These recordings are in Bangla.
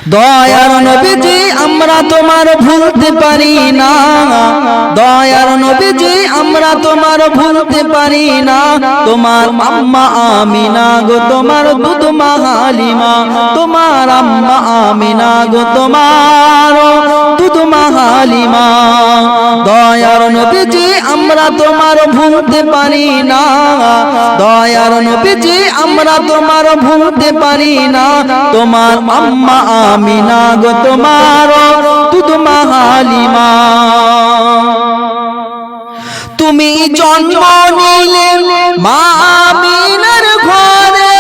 দয়ার নবীজি আমরা তোমার ভুলতে পারি না, দয়ার নবীজি আমরা তোমার ভুলতে পারি না। তোমার আম্মা আমিনা গো তোমার দুধ মা হালিমা, তোমার আম্মা আমিনা গো তোমার দুধ মা হালিমা। দয়ার নবীজি আমরা তোমার ভুলতে পারি না, দয়ার নবীজি আমরা তোমার ভুলতে পারি না। তোমার আম্মা আমিনা গো তোমার দুধ মা হালিমা। তুমি জন্ম নিলে মা আমিনার ঘরে,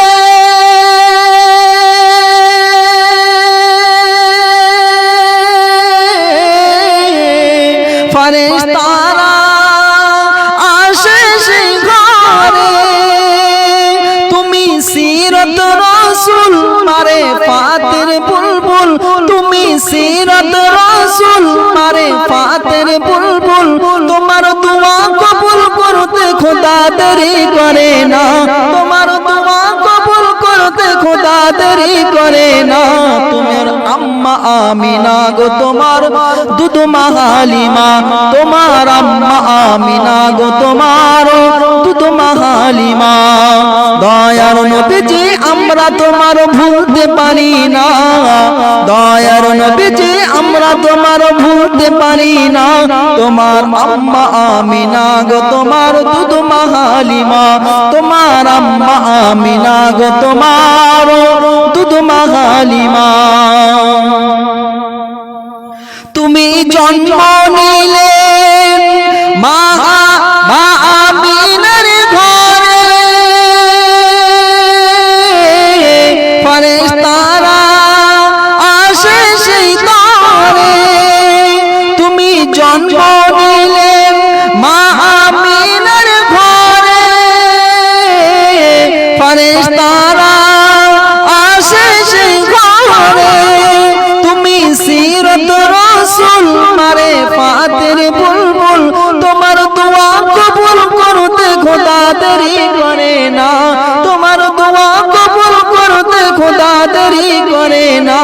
ফেরেশতারা আসে সেই ঘরে। তুমি সিরত রাসূল মারে ফাতের বুলবুল, তুমি সিরত রাসূল মারে ফাতের বুলবুল। তোমার দোয়া কবুল করতে খোদা দেরি করে না, তোমার দোয়া কবুল করতে খোদা দেরি করে না। তোমার আম্মা আমিনা গো তোমার দুধ মা হালিমা, তোমার আম্মা আমিনা গো তোমার দুধ মা হালিমা। দয়ার নবীজি আমরা তোমার ভুলতে পারি না, দয়ার নবীজি আমরা তোমার ভুলতে পারি না। তোমার আম্মা আমিনা গো তোমার দুধ মা হালিমা, তোমার আম্মা আমিনা গো তোমার দুধ মা হালিমা। তুমি জন্ম নিলে মা আমিনার ঘরে, ফেরেশতারা আসে সেই তরে। তুমি জন্ম নিলে মা আমিনার ঘরে, ফেরেশতারা আসে সেই ঘরে। তুমি সিরত রাসূল মারে ফাতের বুলবুল, তোমার দোয়া কবুল করতে খোদা দেরি করে না, তোমার দোয়া কবুল করতে খোদা দেরি করে না।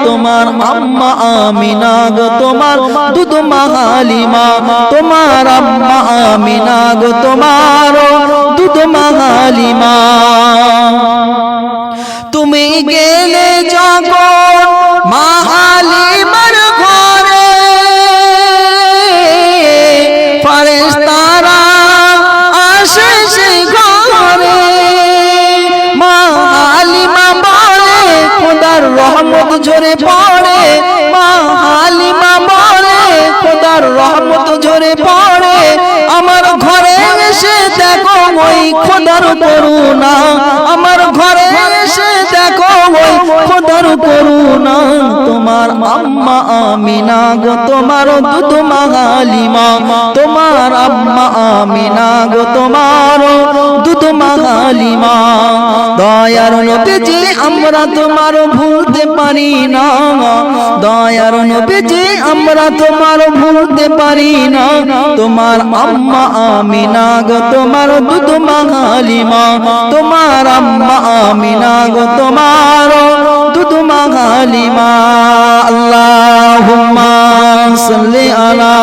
তোমার আম্মা আমিনা গো তোমার দুধ মা হালিমা, তোমার আম্মা আমিনা গো তোমার দুধ মা হালিমা। তুমি গেলে যখন মা হালিমার ঘরে, ফেরেশতারা আসে সেই ঘরে। মা হালিমা বলে খোদার রহমত ঝরে পড়ে, মা হালিমা বলে খোদার রহমত ঝরে পড়ে। আমার ঘরে এসে দেখো ওই খোদার করুণা, আমার ঘরে এসে দেখো ওই খোদার করুণা। তোমার আম্মা আমিনা গো তোমার দুধ মা হালিমা, তোমার আম্মা আমিনা গো তোমার দুধ মা হালিমা। দয়ার নবীজি আমরা তোমার ভুলতে পারি না, দয়ার নবীজি আমরা তোমার ভুলতে পারি না। তোমার আম্মা আমিনা গো তোমার দুধ মা হালিমা, তোমার আম্মা আমিনা গো তোমার দুধ মা হালিমা। আল্লাহুম্মা সাল্লি আলা